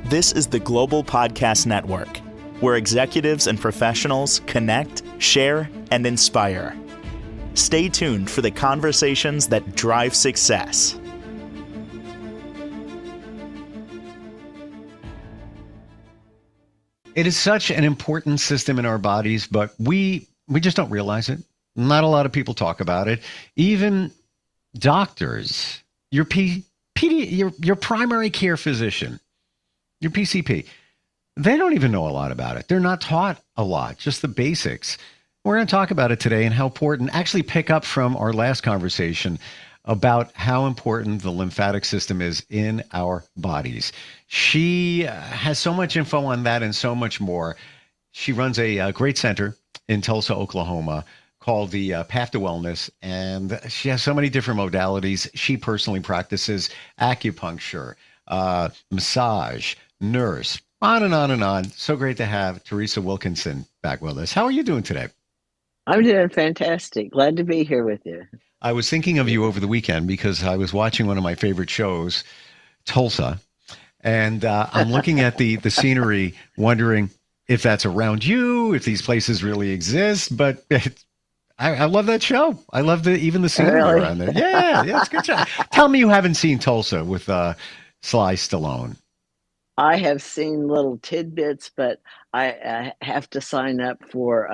This is the Global Podcast Network, where executives and professionals connect, share, and inspire. Stay tuned for the conversations that drive success. It is such an important system in our bodies, but we just don't realize it. Not a lot of people talk about it. Even doctors, your primary care physician, your PCP, they don't even know a lot about it. They're not taught a lot, just the basics. We're going to talk about it today and how important, actually pick up from our last conversation about how important the lymphatic system is in our bodies. She has so much info on that and so much more. She runs a great center in Tulsa, Oklahoma, called the Path to Wellness, and she has so many different modalities. She personally practices acupuncture, massage, nurse, on and on and on. So great to have Teresa Wilkinson back with us. How are you doing today? I'm doing fantastic. Glad to be here with you. I was thinking of you over the weekend because I was watching one of my favorite shows, Tulsa, and I'm looking at the scenery, wondering if that's around you, if these places really exist. But I love that show. I love even the scenery around there. Yeah, it's a good show. Tell me you haven't seen Tulsa with Sly Stallone. I have seen little tidbits, but I have to sign up for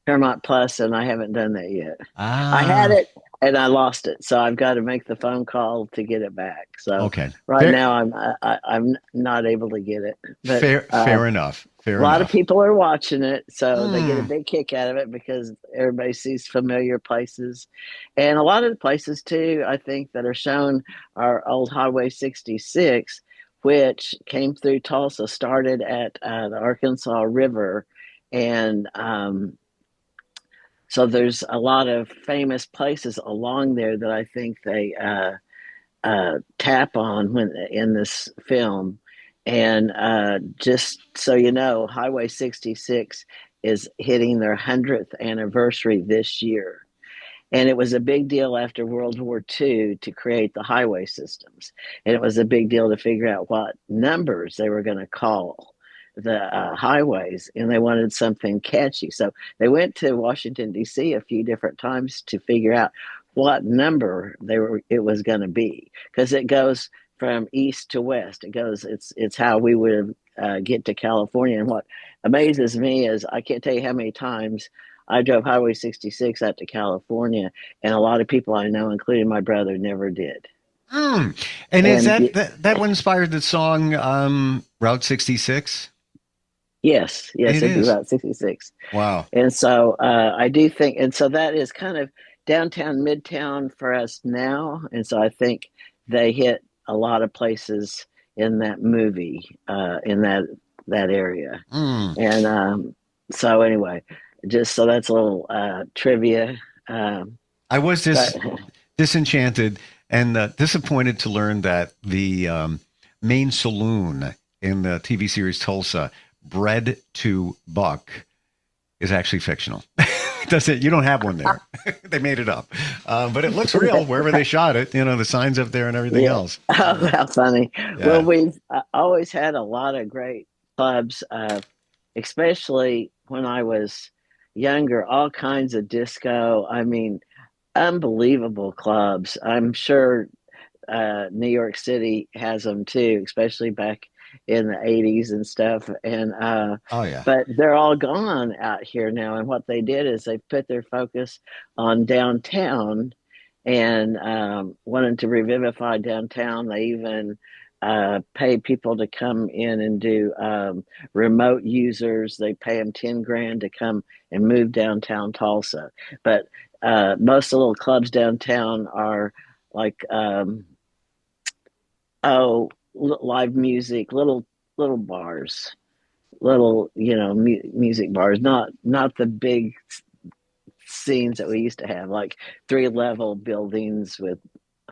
Paramount Plus, and I haven't done that yet. I had it, and I lost it, so I've got to make the phone call to get it back. So now I'm not able to get it. But, fair enough. A lot of people are watching it, so they get a big kick out of it because everybody sees familiar places. And a lot of the places, too, I think, that are shown are old Highway 66, which came through Tulsa, started at the Arkansas River. And so there's a lot of famous places along there that I think they tap on when in this film. And just so you know, Highway 66 is hitting their 100th anniversary this year. And it was a big deal after World War II to create the highway systems. And it was a big deal to figure out what numbers they were going to call the highways. And they wanted something catchy. So they went to Washington, D.C. a few different times to figure out what number it was going to be. Because it goes from east to west. It's how we would get to California. And what amazes me is I can't tell you how many times I drove Highway 66 out to California, and a lot of people I know, including my brother, never did. And is that what inspired the song Route 66? Yes, it is Route 66. Wow. And so I do think, and so that is kind of downtown, midtown for us now. And so I think they hit a lot of places in that movie, in that area. And so anyway, just so that's a little trivia. I was disenchanted and disappointed to learn that the main saloon in the TV series Tulsa, Bred to Buck, is actually fictional. You don't have one there. They made it up. But it looks real wherever they shot it. You know, the signs up there and everything else. Oh, how funny. Yeah. Well, we've always had a lot of great clubs, especially when I was younger, all kinds of disco. I mean, unbelievable clubs. I'm sure New York City has them too, especially back in the 80s and stuff. And but they're all gone out here now. And what they did is they put their focus on downtown and wanted to revivify downtown. They even pay people to come in and do remote users. They pay them $10,000 to come and move downtown Tulsa. But most of the little clubs downtown are like live music, little bars, little music bars, not the big scenes that we used to have, like 3-level buildings with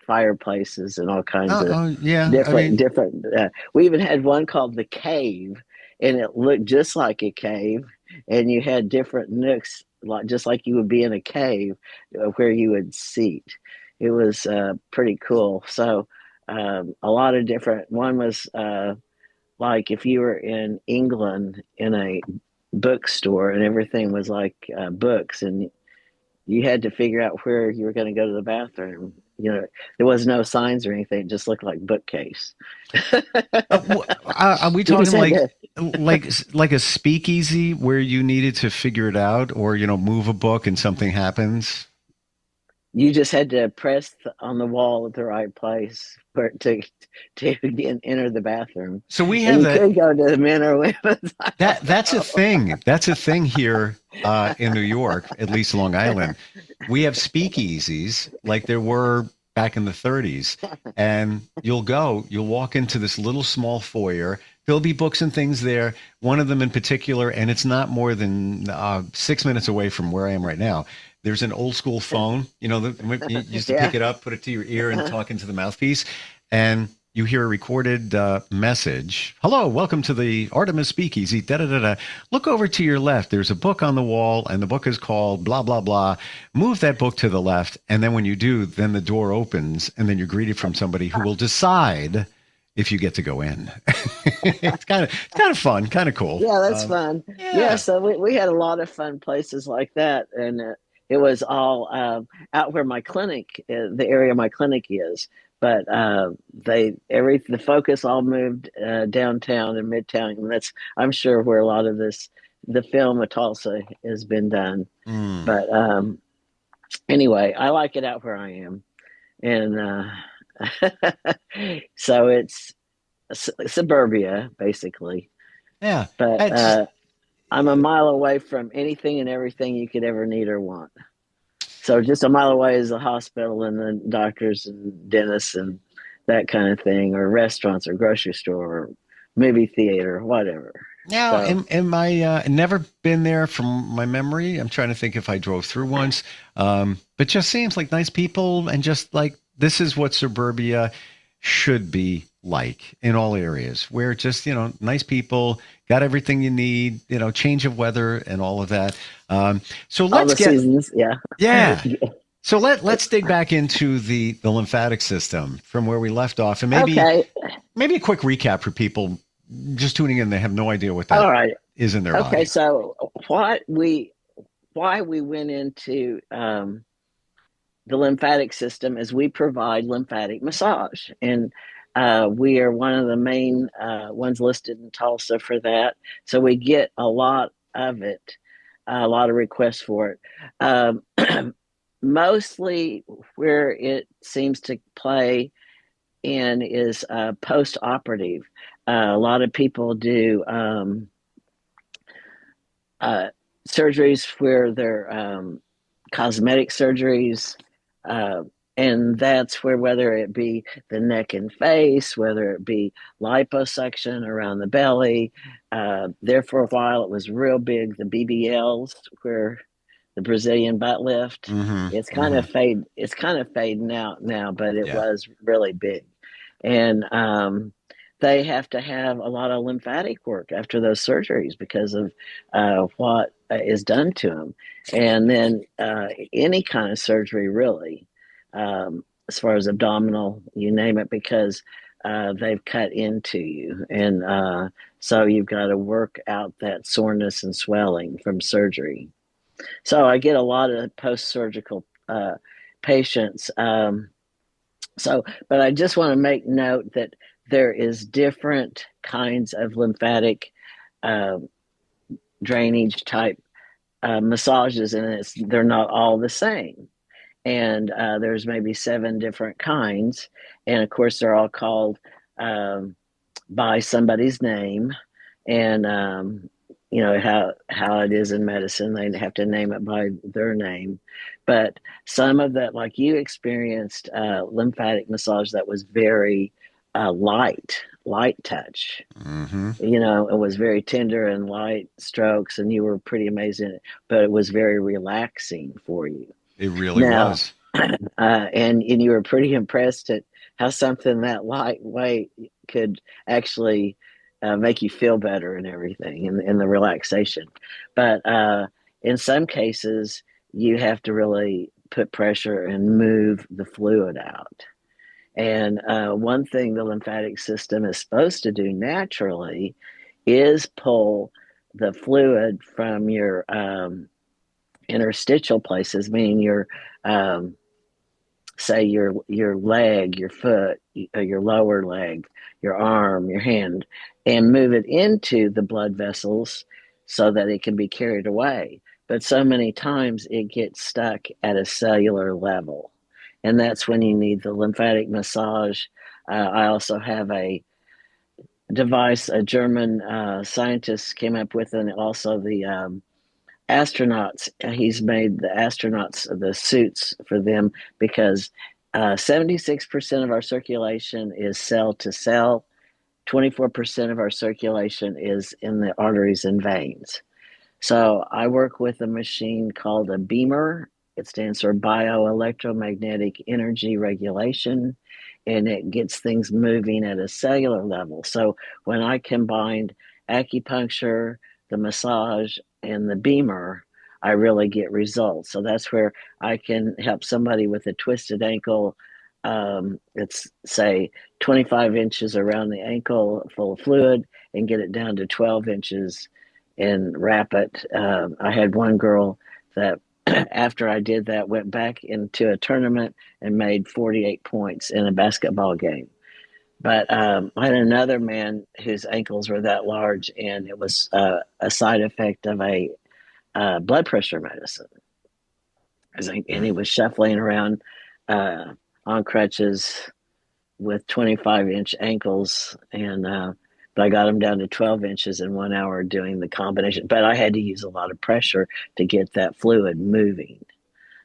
fireplaces and all kinds of different. We even had one called the Cave, and it looked just like a cave, and you had different nooks, just like you would be in a cave, where you would seat. It was pretty cool. So a lot of different. One was like if you were in England in a bookstore and everything was like books, and you had to figure out where you were going to go to the bathroom. There was no signs or anything; it just looked like bookcase. Are we You just talking had like to. like a speakeasy where you needed to figure it out, or move a book and something happens? You just had to press on the wall at the right place for it to enter the bathroom, So we and have you that. could go to the men or women's. I don't That's a know. thing. That's a thing here in New York, at least Long Island. We have speakeasies like there were back in the 30s. And you'll walk into this little small foyer. There'll be books and things there. One of them in particular, and it's not more than 6 minutes away from where I am right now. There's an old school phone. You used to pick Yeah. it up, put it to your ear, and talk into the mouthpiece. And you hear a recorded message. Hello, welcome to the Artemis Speakeasy. Da da da da. Look over to your left. There's a book on the wall, and the book is called blah blah blah. Move that book to the left, and then when you do, then the door opens, and then you're greeted from somebody who will decide if you get to go in. It's kind of fun, kind of cool. Yeah, that's fun. Yeah, Yeah. so we had a lot of fun places like that, and it was all out where my clinic, the area my clinic is. But the focus all moved downtown and midtown, and that's I'm sure where a lot of the film of Tulsa has been done. Mm. But anyway, I like it out where I am, and so it's suburbia basically. Yeah. But It's I'm a mile away from anything and everything you could ever need or want. So just a mile away is a hospital and the doctors and dentists and that kind of thing, or restaurants or grocery store or movie theater or whatever. Now, So am I never been there from my memory? I'm trying to think if I drove through once. But just seems like nice people and just like this is what suburbia should be like in all areas, where just, nice people got everything you need, change of weather and all of that. So all let's the get, seasons, yeah. yeah. So let's dig back into the lymphatic system from where we left off, and Okay. maybe a quick recap for people just tuning in. They have no idea what All that right. is in their Okay. body. So why we went into the lymphatic system is we provide lymphatic massage. And we are one of the main ones listed in Tulsa for that. So we get a lot of it, a lot of requests for it. Mostly where it seems to play in is post operative. A lot of people do uh, surgeries where they're cosmetic surgeries. Uh, and that's where, whether it be the neck and face, whether it be liposuction around the belly, there for a while it was real big, the BBLs, where the Brazilian butt lift. Hmm. It's kind Hmm. of fade. It's kind of fading out now, but it Yeah. was really big, and they have to have a lot of lymphatic work after those surgeries because of what is done to them, and then any kind of surgery really, as far as abdominal, you name it, because they've cut into you, and so you've got to work out that soreness and swelling from surgery. So I get a lot of post-surgical patients. But I just want to make note that there is different kinds of lymphatic uh, drainage type massages, and they're not all the same. And there's maybe 7 different kinds, and of course they're all called um, by somebody's name, and how it is in medicine, they have to name it by their name. But some of that, like you experienced, lymphatic massage that was very light touch. Hmm. It was very tender and light strokes, and you were pretty amazing. But it was very relaxing for you. It really Now, was. and you were pretty impressed at how something that lightweight could actually make you feel better and everything, and the relaxation. But in some cases, you have to really put pressure and move the fluid out. And one thing the lymphatic system is supposed to do naturally is pull the fluid from your interstitial places, meaning your say your leg, your foot, your lower leg, your arm, your hand, and move it into the blood vessels so that it can be carried away. But so many times it gets stuck at a cellular level, and that's when you need the lymphatic massage. I also have a device a German scientist came up with, and also the astronauts. He's made the astronauts the suits for them because 76% of our circulation is cell to cell. 24% of our circulation is in the arteries and veins. So I work with a machine called a beamer. It stands for bioelectromagnetic energy regulation, and it gets things moving at a cellular level. So when I combined acupuncture, the massage, and the beamer, I really get results. So that's where I can help somebody with a twisted ankle. It's say 25 inches around the ankle full of fluid and get it down to 12 inches and wrap it. I had one girl that after I did that went back into a tournament and made 48 points in a basketball game. But I had another man whose ankles were that large, and it was a side effect of a blood pressure medicine. And he was shuffling around on crutches with 25-inch ankles, and but I got him down to 12 inches in 1 hour doing the combination. But I had to use a lot of pressure to get that fluid moving.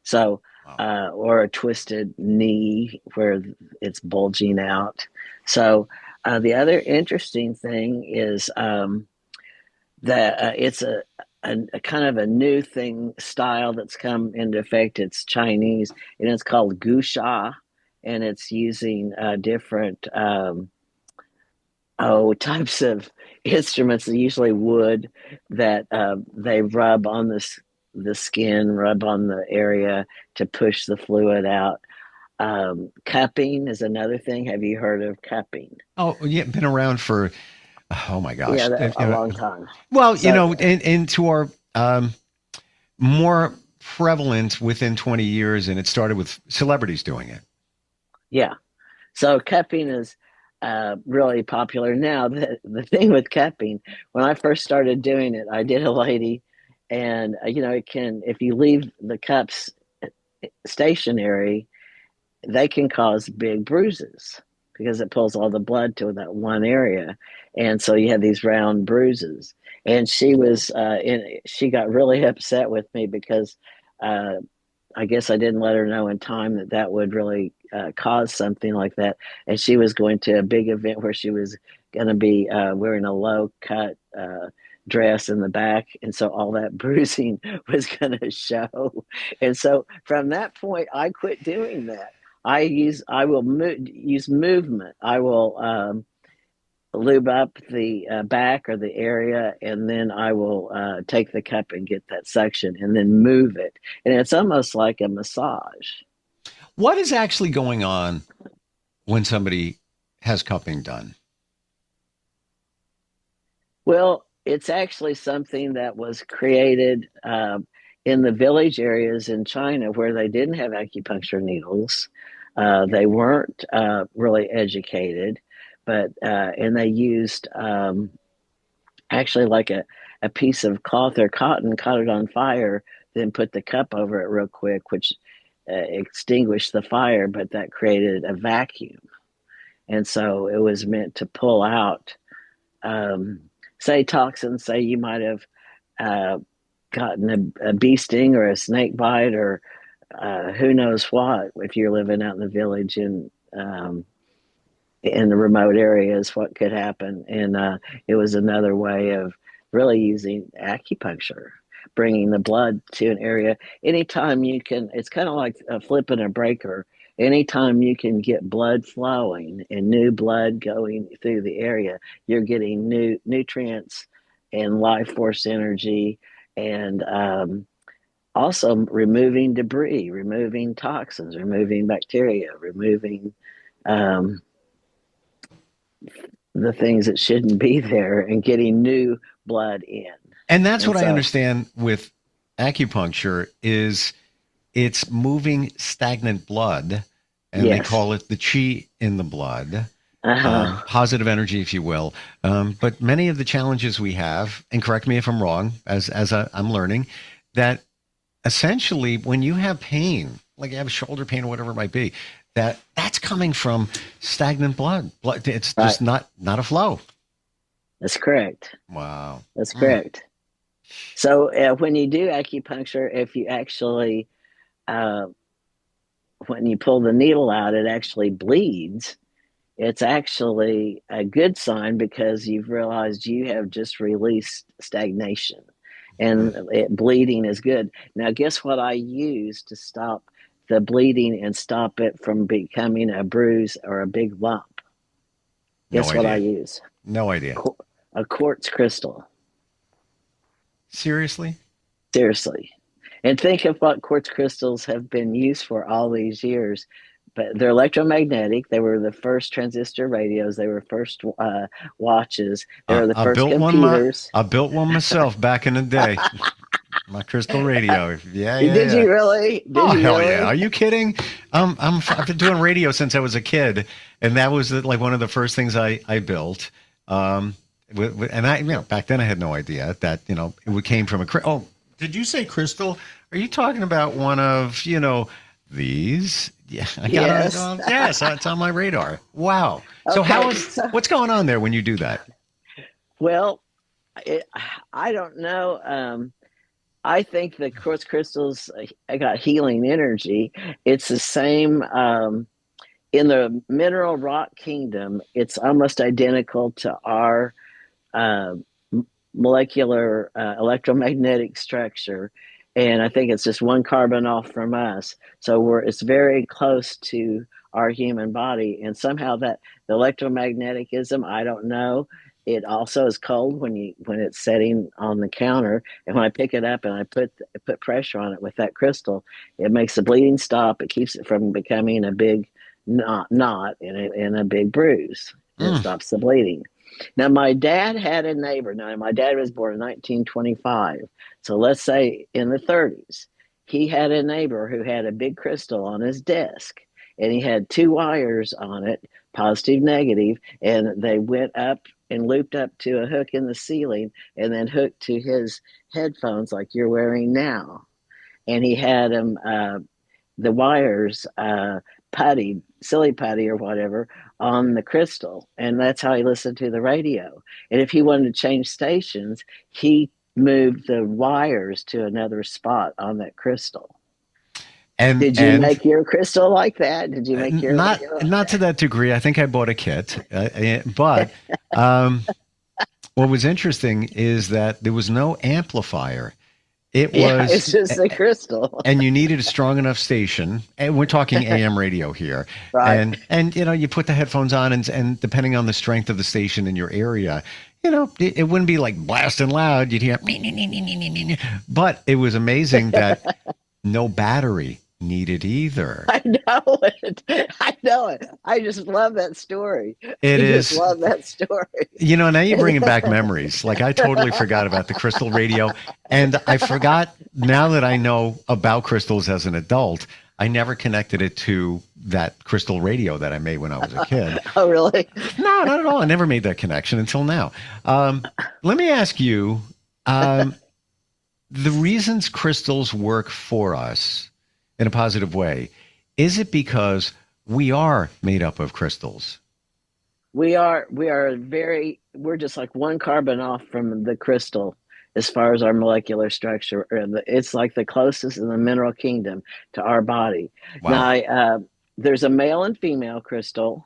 So, or a twisted knee where it's bulging out. So, the other interesting thing is that it's a kind of a new thing style that's come into effect. It's Chinese, and it's called gusha, and it's using different types of instruments, usually wood, that they rub on the skin, rub on the area to push the fluid out. Cupping is another thing. Have you heard of cupping? Oh, yeah, been around for, oh my Yeah, gosh. a long time. Well, So into our more prevalent within 20 years, and it started with celebrities doing it. yeah, so cupping is really popular now. The thing with cupping, when I first started doing it, I did a lady, and it can, if you leave the cups stationary, they can cause big bruises because it pulls all the blood to that one area, and so you have these round bruises. And she got really upset with me because uh, I guess I didn't let her know in time that that would really cause something like that. And she was going to a big event where she was going to be wearing a low cut dress in the back. And so all that bruising was going to show. And so from that point, I quit doing that. I will use movement. I will lube up the back or the area, and then I will take the cup and get that suction and then move it. And it's almost like a massage. What is actually going on when somebody has cupping done? Well, it's actually something that was created in the village areas in China where they didn't have acupuncture needles. They weren't really educated, but and they used actually like a piece of cloth or cotton, caught it on fire, then put the cup over it real quick, which extinguished the fire, but that created a vacuum. And so it was meant to pull out, say, toxins, say you might have gotten a bee sting or a snake bite or who knows what, if you're living out in the village in the remote areas, what could happen. And it was another way of really using acupuncture, bringing the blood to an area. Anytime you can, it's kind of like flipping a breaker. Anytime you can get blood flowing and new blood going through the area, you're getting new nutrients and life force energy, and also removing debris, removing toxins, removing bacteria, removing um, the things that shouldn't be there and getting new blood in. And that's And what I so, understand with acupuncture is it's moving stagnant blood, and they yes. call it the chi in the blood, Uh-huh. positive energy, if you will. But many of the challenges we have, and correct me if I'm wrong, I'm learning, that essentially when you have pain, like you have shoulder pain or whatever it might be, that's coming from stagnant blood. It's Right. just not a flow. That's correct. Wow. That's Mm. correct. So when you do acupuncture, if you actually, uh, when you pull the needle out, it actually bleeds. It's actually a good sign because you've realized you have just released stagnation, and bleeding is good. Now, guess what I use to stop the bleeding and stop it from becoming a bruise or a big lump? No Guess what I idea. use? No idea. A quartz crystal. Seriously? Seriously. And think of what quartz crystals have been used for all these years. But they're electromagnetic. They were the first transistor radios. They were first watches. They were the first computers. I built one myself back in the day. My crystal radio. Yeah, yeah, Did yeah. you really? Oh Did you hell yeah! Are really? you kidding? I've been doing radio since I was a kid, and that was like one of the first things I built. And back then I had no idea that it came from a. Oh, did you say crystal? Are you talking about one of these? Yeah, I got it. Yes. Yes, it's on my radar. Wow. So Okay. So, what's going on there when you do that? well, it, I don't know. I think the quartz crystals got healing energy. It's the same in the mineral rock kingdom. It's almost identical to our uh, molecular electromagnetic structure, and I think it's just one carbon off from us. So it's very close to our human body, and somehow that the electromagnetism, I don't know. It also is cold when it's setting on the counter, and when I pick it up and I put pressure on it with that crystal, it makes the bleeding stop. It keeps it from becoming a big knot in a big bruise, and it Mm. stops the bleeding. Now, my dad had a neighbor. Now, my dad was born in 1925. So let's say in the 30s, he had a neighbor who had a big crystal on his desk, and he had two wires on it, positive, negative, and they went up and looped up to a hook in the ceiling and then hooked to his headphones like you're wearing now. And he had them the wires putty, silly putty or whatever, on the crystal. And that's how he listened to the radio. And if he wanted to change stations, he moved the wires to another spot on that crystal. And Did you and make your crystal like that? Did you make your not radio like not to that degree. I think I bought a kit, but um, what was interesting is that there was no amplifier. It that? Yeah, was, it's just a crystal. and you needed a strong enough station. And we're talking AM radio here, Right. and you put the headphones on, and depending on the strength of the station in your area, it wouldn't be like blasting loud. You'd hear, but it was amazing that no battery needed either. I know it. I know it. I just love that story. It I just is. love that story. Now you're bringing back memories. Like I totally forgot about the crystal radio. And I forgot, now that I know about crystals as an adult, I never connected it to that crystal radio that I made when I was a kid. Oh, really? No, not at all. I never made that connection until now. Let me ask you, the reasons crystals work for us in a positive way, is it because we are made up of crystals? We're just like one carbon off from the crystal as far as our molecular structure. It's like the closest in the mineral kingdom to our body. Wow. Now, there's a male and female crystal,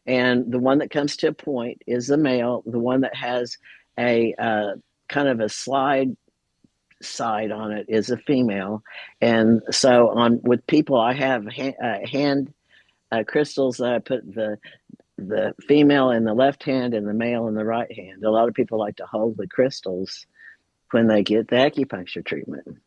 and the one that comes to a point is the male. The one that has a kind of a slide side on it is a female. And so on with people, I have hand crystals that I put the female in the left hand and the male in the right hand. A lot of people like to hold the crystals when they get the acupuncture treatment.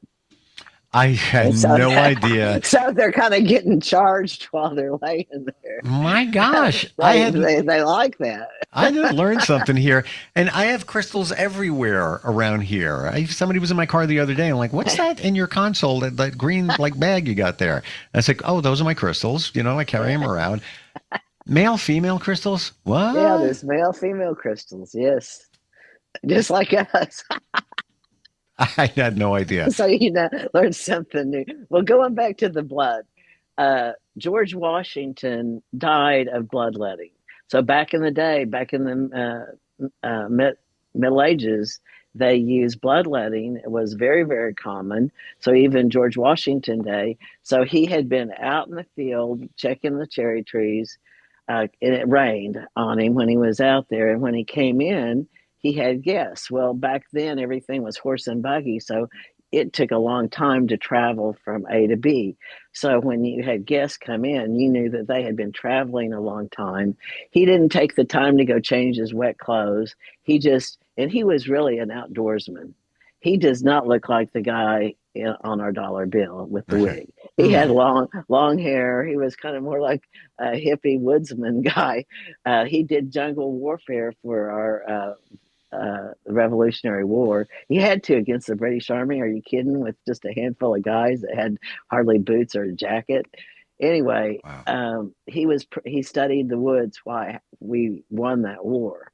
I had And so, no idea. so they're kind of getting charged while they're laying there. My gosh, They like that. I did learn something here, and I have crystals everywhere around here. Somebody was in my car the other day, and like, what's that in your console? That green like bag you got there? And I was like, oh, those are my crystals. You know, I carry them around. Male, female crystals? What? Yeah, there's male, female crystals. Yes, just like us. I had no idea. So learn something new. Well, going back to the blood, George Washington died of bloodletting. So back in the day, back in the Middle Ages, they used bloodletting. It was very, very common. So even George Washington Day. So he had been out in the field checking the cherry trees, and it rained on him when he was out there. And when he came in, he had guests. Well, back then everything was horse and buggy, so it took a long time to travel from A to B. So when you had guests come in, you knew that they had been traveling a long time. He didn't take the time to go change his wet clothes. And he was really an outdoorsman. He does not look like the guy on our dollar bill with the wig. He had long hair. He was kind of more like a hippie woodsman guy. He did jungle warfare for our Revolutionary War. He had to against the British Army. Are you kidding? With just a handful of guys that had hardly boots or a jacket. Anyway, wow. He studied the woods why we won that war,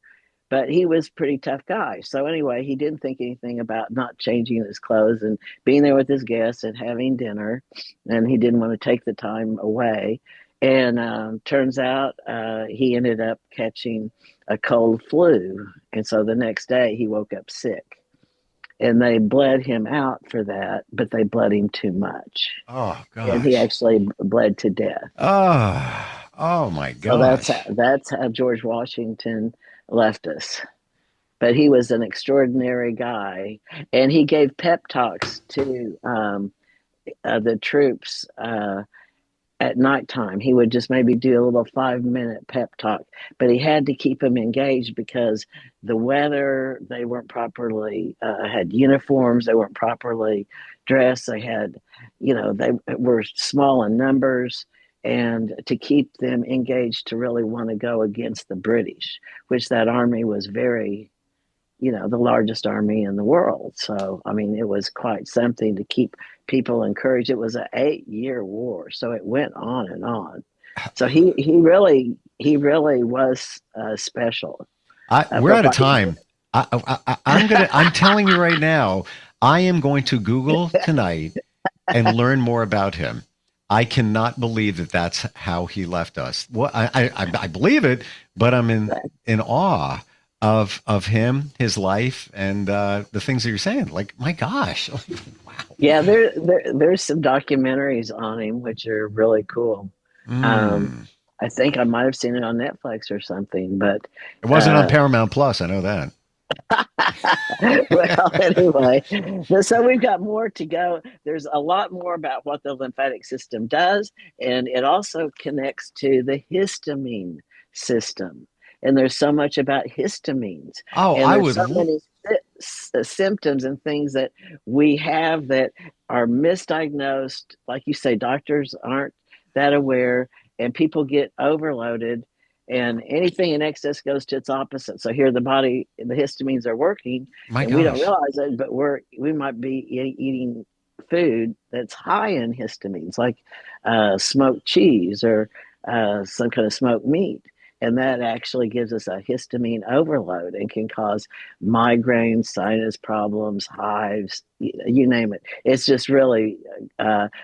but he was a pretty tough guy. So anyway, he didn't think anything about not changing his clothes and being there with his guests and having dinner, and he didn't want to take the time away. And turns out he ended up catching a cold flu. And so the next day he woke up sick. And they bled him out for that, but they bled him too much. Oh, gosh. And he actually bled to death. Oh my gosh. So that's how George Washington left us. But he was an extraordinary guy. And he gave pep talks to the troops at nighttime. He would just maybe do a little 5-minute pep talk, but he had to keep them engaged because the weather, they weren't properly, had uniforms, they weren't properly dressed, they had, they were small in numbers, and to keep them engaged to really want to go against the British, which that army was very, the largest army in the world. So, I mean, it was quite something to keep people encouraged. It was an 8-year war, so it went on and on. So he really was special. We're out of time. I'm telling you right now, I am going to Google tonight and learn more about him. I cannot believe that that's how he left us. Well, I believe it, but I'm in awe of him, his life, and the things that you're saying. Like, my gosh. Wow. Yeah, there's some documentaries on him, which are really cool. I think I might have seen it on Netflix or something, but it wasn't on Paramount Plus. I know that. Well, anyway, so we've got more to go. There's a lot more about what the lymphatic system does, and it also connects to the histamine system. And there's so much about histamines. Oh, and I would. So many symptoms and things that we have that are misdiagnosed. Like you say, doctors aren't that aware, and people get overloaded, and anything in excess goes to its opposite. So here the histamines are working, and we don't realize it, but we might be eating food that's high in histamines, like smoked cheese or some kind of smoked meat. And that actually gives us a histamine overload and can cause migraines, sinus problems, hives, you name it. It's just really,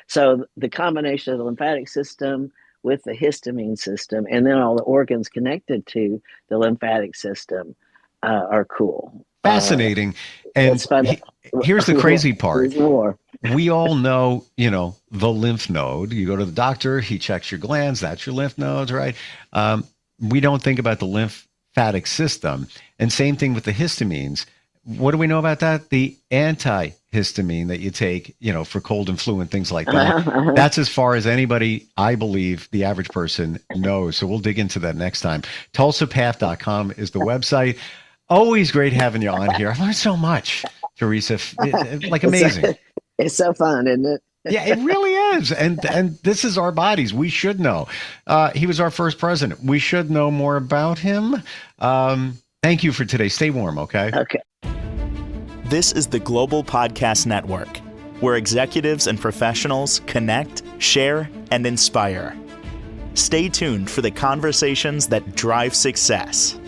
so the combination of the lymphatic system with the histamine system and then all the organs connected to the lymphatic system are cool. Fascinating. And here's the crazy part. We all know, the lymph node. You go to the doctor, he checks your glands, that's your lymph nodes, right? We don't think about the lymphatic system. And same thing with the histamines. What do we know about that? The antihistamine that you take, for cold and flu and things like that. That's as far as anybody, I believe, the average person knows. So we'll dig into that next time. TulsaPath.com is the website. Always great having you on here. I've learned so much, Teresa. Like, amazing. It's so fun, isn't it? Yeah, it really is. And this is our bodies. We should know. He was our first president. We should know more about him. Thank you for today. Stay warm, okay? Okay. This is the Global Podcast Network, where executives and professionals connect, share, and inspire. Stay tuned for the conversations that drive success.